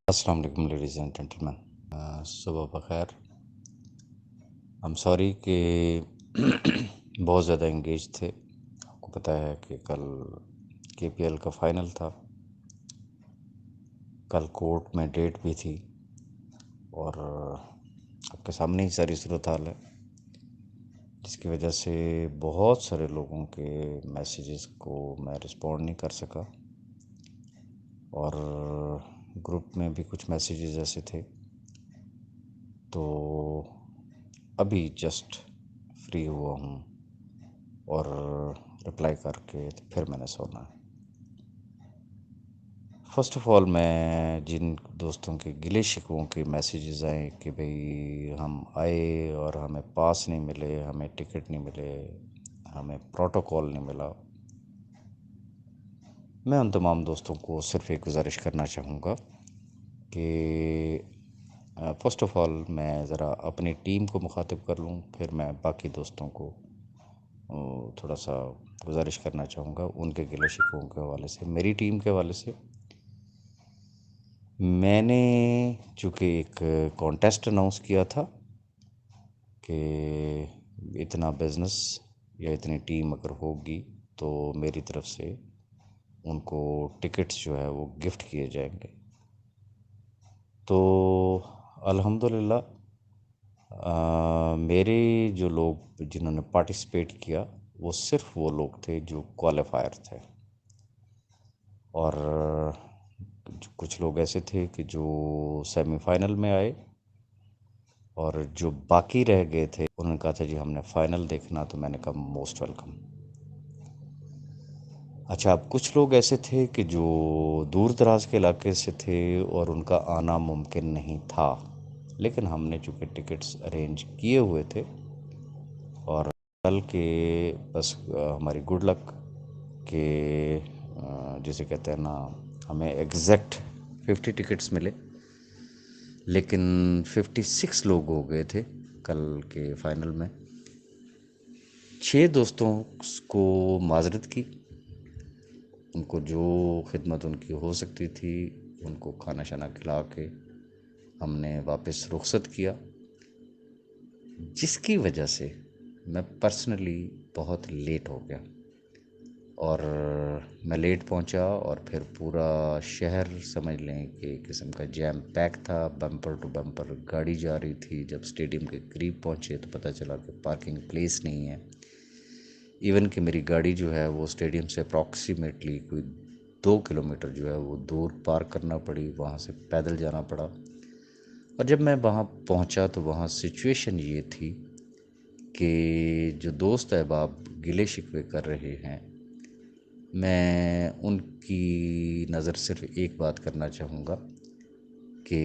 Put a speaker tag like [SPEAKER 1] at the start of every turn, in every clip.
[SPEAKER 1] السلام علیکم ladies and gentleman, صبح بخیر۔ ہم سوری کہ بہت زیادہ انگیج تھے۔ آپ کو پتہ ہے کہ کل کے پی ایل کا فائنل تھا، کل کورٹ میں ڈیٹ بھی تھی، اور آپ کے سامنے ہی ساری صورتحال ہے، جس کی وجہ سے بہت سارے لوگوں کے میسیجز کو میں رسپونڈ نہیں کر سکا، اور گروپ میں بھی کچھ میسیجز ایسے تھے، تو ابھی جسٹ فری ہوا ہوں اور رپلائی کر کے پھر میں نے سونا ہے۔ فرسٹ آف آل، میں جن دوستوں کے گلے شکووں کے میسیجز آئے کہ بھئی ہم آئے اور ہمیں پاس نہیں ملے، ہمیں ٹکٹ نہیں ملے، ہمیں پروٹوکول نہیں ملا، میں ان تمام دوستوں کو صرف ایک گزارش کرنا چاہوں گا کہ فرسٹ آف آل میں ذرا اپنی ٹیم کو مخاطب کر لوں، پھر میں باقی دوستوں کو تھوڑا سا گزارش کرنا چاہوں گا ان کے گلے شکووں کے حوالے سے۔ میری ٹیم کے حوالے سے میں نے چونکہ ایک کانٹیسٹ اناؤنس کیا تھا کہ اتنا بزنس یا اتنی ٹیم اگر ہوگی تو میری طرف سے ان کو ٹکٹس جو ہے وہ گفٹ کیے جائیں گے، تو الحمدللہ میرے جو لوگ جنہوں نے پارٹیسپیٹ کیا وہ صرف وہ لوگ تھے جو کوالیفائر تھے، اور کچھ لوگ ایسے تھے کہ جو سیمی فائنل میں آئے، اور جو باقی رہ گئے تھے انہوں نے کہا تھا جی ہم نے فائنل دیکھنا، تو میں نے کہا موسٹ ویلکم۔ اچھا، اب کچھ لوگ ایسے تھے کہ جو دور دراز کے علاقے سے تھے اور ان کا آنا ممکن نہیں تھا، لیکن ہم نے چونکہ ٹکٹس ارینج کیے ہوئے تھے، اور کل کے بس ہماری گڈ لک کہ جسے کہتے ہیں نا، ہمیں ایگزیکٹ 50 ٹکٹس ملے، لیکن 56 لوگ ہو گئے تھے کل کے فائنل میں۔ 6 دوستوں کو معذرت کی، ان کو جو خدمت ان کی ہو سکتی تھی ان کو کھانا شانا کھلا کے ہم نے واپس رخصت کیا، جس کی وجہ سے میں پرسنلی بہت لیٹ ہو گیا، اور میں لیٹ پہنچا، اور پھر پورا شہر سمجھ لیں کہ ایک قسم کا جیم پیک تھا، بمپر ٹو بمپر گاڑی جا رہی تھی۔ جب اسٹیڈیم کے قریب پہنچے تو پتہ چلا کہ پارکنگ پلیس نہیں ہے، ایون کہ میری گاڑی جو ہے وہ اسٹیڈیم سے اپروکسیمیٹلی کوئی 2 کلومیٹر جو ہے وہ دور پارک کرنا پڑی، وہاں سے پیدل جانا پڑا، اور جب میں وہاں پہنچا تو وہاں سچویشن یہ تھی کہ جو دوست احباب گلے شکوے کر رہے ہیں، میں ان کی نظر صرف ایک بات کرنا چاہوں گا کہ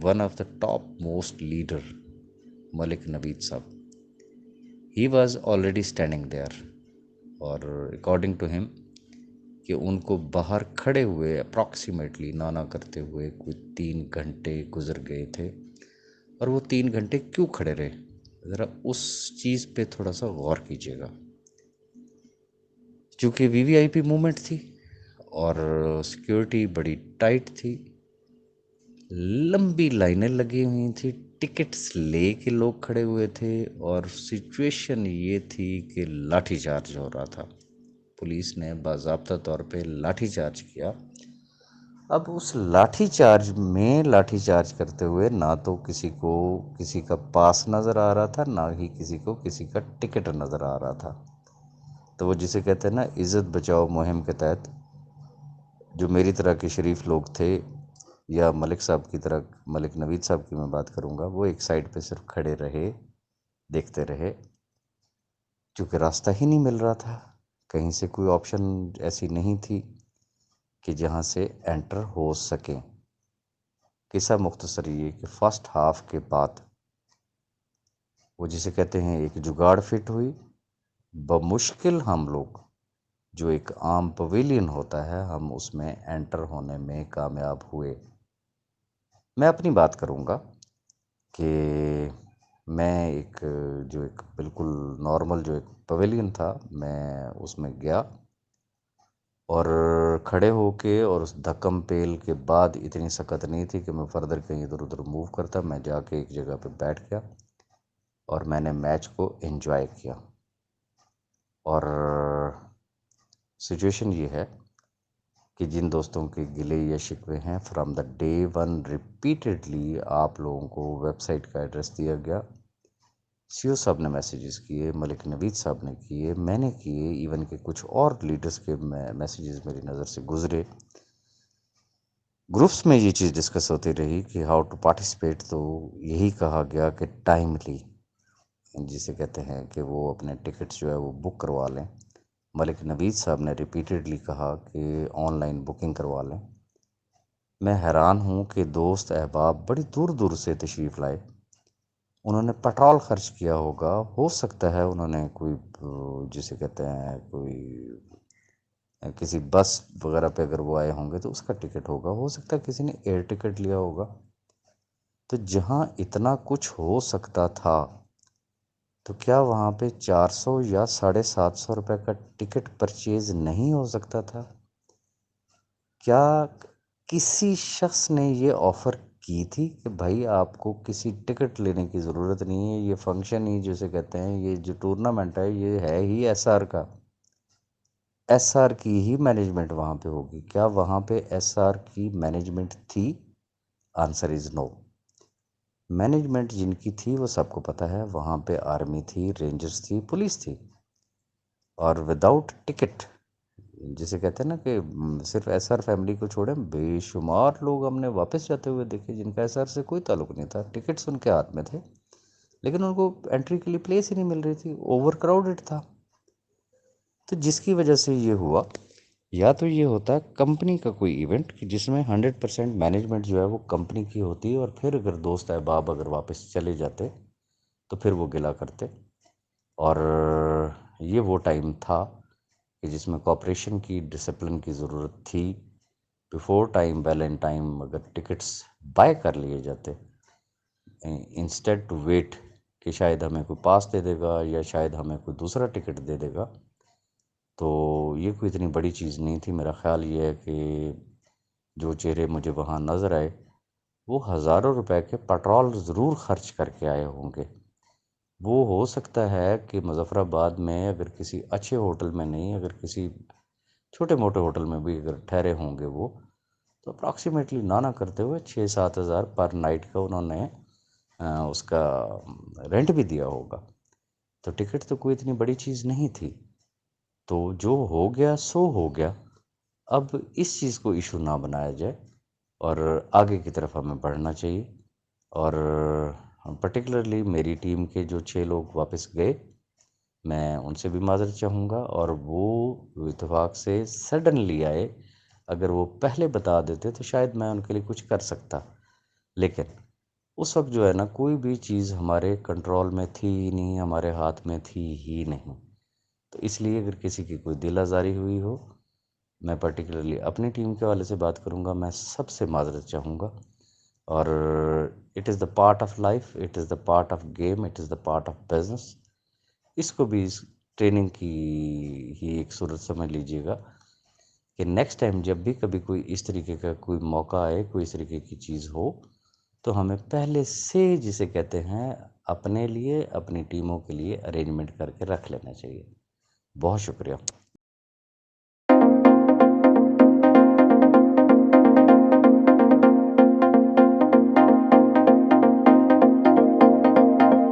[SPEAKER 1] one of the top most leader Malik Naveed صاحب، he was already standing there, اور اکارڈنگ ٹو ہم کہ ان کو باہر کھڑے ہوئے اپروکسیمیٹلی نانا کرتے ہوئے کوئی 3 گھنٹے گزر گئے تھے، اور وہ 3 گھنٹے کیوں کھڑے رہے، ذرا اس چیز پہ تھوڑا سا غور کیجیے گا۔ چونکہ وی وی آئی پی موومنٹ تھی اور سیکیورٹی بڑی ٹائٹ تھی، لمبی لائنیں لگی ہوئی تھیں، ٹکٹس لے کے لوگ کھڑے ہوئے تھے، اور سچویشن یہ تھی کہ لاٹھی چارج ہو رہا تھا، پولیس نے باضابطہ طور پہ لاٹھی چارج کیا۔ اب اس لاٹھی چارج میں لاٹھی چارج کرتے ہوئے نہ تو کسی کو کسی کا پاس نظر آ رہا تھا، نہ ہی کسی کو کسی کا ٹکٹ نظر آ رہا تھا، تو وہ جسے کہتے ہیں نا عزت بچاؤ مہم کے تحت جو میری طرح کے شریف لوگ تھے، یا ملک صاحب کی طرح، ملک نوید صاحب کی میں بات کروں گا، وہ ایک سائڈ پہ صرف کھڑے رہے، دیکھتے رہے، چونکہ راستہ ہی نہیں مل رہا تھا، کہیں سے کوئی آپشن ایسی نہیں تھی کہ جہاں سے انٹر ہو سکیں۔ قصہ مختصر یہ کہ فرسٹ ہاف کے بعد وہ جسے کہتے ہیں ایک جگاڑ فٹ ہوئی، بمشکل ہم لوگ جو ایک عام پویلین ہوتا ہے ہم اس میں انٹر ہونے میں کامیاب ہوئے۔ میں اپنی بات کروں گا کہ میں ایک بالکل نارمل جو ایک پویلین تھا، میں اس میں گیا، اور کھڑے ہو کے اور اس دھکم پیل کے بعد اتنی سکت نہیں تھی کہ میں فردر کہیں ادھر ادھر موو کرتا. میں جا کے ایک جگہ پہ بیٹھ گیا اور میں نے میچ کو انجوائے کیا. اور سچویشن یہ ہے کہ جن دوستوں کے گلے یا شکوے ہیں، from the day one repeatedly آپ لوگوں کو ویب سائٹ کا ایڈریس دیا گیا. سی او صاحب نے میسیجز کیے، ملک نوید صاحب نے کیے، میں نے کیے، ایون کہ کچھ اور لیڈرز کے میسیجز میری نظر سے گزرے. گروپس میں یہ چیز ڈسکس ہوتی رہی کہ ہاؤ ٹو پارٹیسپیٹ. تو یہی کہا گیا کہ ٹائملی، جسے کہتے ہیں کہ وہ اپنے ٹکٹس جو ہے وہ بک کروا لیں. ملک نوید صاحب نے ریپیٹڈلی کہا کہ آن لائن بکنگ کروا لیں. میں حیران ہوں کہ دوست احباب بڑی دور دور سے تشریف لائے. انہوں نے پٹرول خرچ کیا ہوگا، ہو سکتا ہے انہوں نے کوئی جسے کہتے ہیں کوئی کسی بس وغیرہ پہ اگر وہ آئے ہوں گے تو اس کا ٹکٹ ہوگا، ہو سکتا ہے کسی نے ایئر ٹکٹ لیا ہوگا. تو جہاں اتنا کچھ ہو سکتا تھا تو کیا وہاں پہ 400 یا 750 روپے کا ٹکٹ پرچیز نہیں ہو سکتا تھا؟ کیا کسی شخص نے یہ آفر کی تھی کہ بھائی آپ کو کسی ٹکٹ لینے کی ضرورت نہیں ہے، یہ فنکشن ہی جسے کہتے ہیں، یہ جو ٹورنامنٹ ہے یہ ہے ہی ایس آر کا، ایس آر کی ہی مینجمنٹ وہاں پہ ہوگی. کیا وہاں پہ ایس آر کی مینجمنٹ تھی؟ Answer is no. مینجمنٹ جن کی تھی وہ سب کو پتہ ہے، وہاں پہ آرمی تھی، رینجرز تھی، پولیس تھی. اور وداؤٹ ٹکٹ، جسے کہتے ہیں نا کہ صرف ایس آر فیملی کو چھوڑیں بے شمار لوگ ہم نے واپس جاتے ہوئے دیکھے جن کا ایس آر سے کوئی تعلق نہیں تھا. ٹکٹس ان کے ہاتھ میں تھے لیکن ان کو انٹری کے لیے پلیس ہی نہیں مل رہی تھی، اوور کراؤڈڈ تھا. تو جس کی وجہ سے یہ ہوا، یا تو یہ ہوتا کمپنی کا کوئی ایونٹ جس میں 100% مینجمنٹ جو ہے وہ کمپنی کی ہوتی، اور پھر اگر دوست احباب اگر واپس چلے جاتے تو پھر وہ گلا کرتے. اور یہ وہ ٹائم تھا کہ جس میں کوآپریشن کی، ڈسپلن کی ضرورت تھی. Before time, well in time اگر ٹکٹس بائی کر لیے جاتے انسٹیڈ ٹو ویٹ کہ شاید ہمیں کوئی پاس دے دے گا یا شاید ہمیں کوئی دوسرا ٹکٹ دے دے گا، تو یہ کوئی اتنی بڑی چیز نہیں تھی. میرا خیال یہ ہے کہ جو چہرے مجھے وہاں نظر آئے وہ ہزاروں روپے کے پٹرول ضرور خرچ کر کے آئے ہوں گے. وہ ہو سکتا ہے کہ مظفر آباد میں اگر کسی اچھے ہوٹل میں نہیں، اگر کسی چھوٹے موٹے ہوٹل میں بھی اگر ٹھہرے ہوں گے وہ، تو اپراکسیمیٹلی نہ کرتے ہوئے 6-7 ہزار پر نائٹ کا انہوں نے اس کا رینٹ بھی دیا ہوگا. تو ٹکٹ تو کوئی اتنی بڑی چیز نہیں تھی. تو جو ہو گیا سو ہو گیا. اب اس چیز کو ایشو نہ بنایا جائے اور آگے کی طرف ہمیں بڑھنا چاہیے. اور پرٹیکولرلی میری ٹیم کے جو 6 لوگ واپس گئے، میں ان سے بھی معذرت چاہوں گا. اور وہ اتفاق سے سڈنلی آئے، اگر وہ پہلے بتا دیتے تو شاید میں ان کے لیے کچھ کر سکتا. لیکن اس وقت جو ہے نا کوئی بھی چیز ہمارے کنٹرول میں تھی ہی نہیں، ہمارے ہاتھ میں تھی ہی نہیں. تو اس لیے اگر کسی کی کوئی دل آزاری ہوئی ہو، میں پرٹیکولرلی اپنی ٹیم کے والے سے بات کروں گا، میں سب سے معذرت چاہوں گا. اور it is the part of life, it is the part of game, it is the part of business. اس کو بھی اس ٹریننگ کی ہی ایک صورت سمجھ لیجیے گا کہ نیکسٹ ٹائم جب بھی کبھی کوئی اس طریقے کا کوئی موقع آئے، کوئی اس طریقے کی چیز ہو، تو ہمیں پہلے سے جسے کہتے ہیں اپنے لیے، اپنی ٹیموں کے لیے ارینجمنٹ کر کے رکھ لینا چاہیے. بہت شکریہ.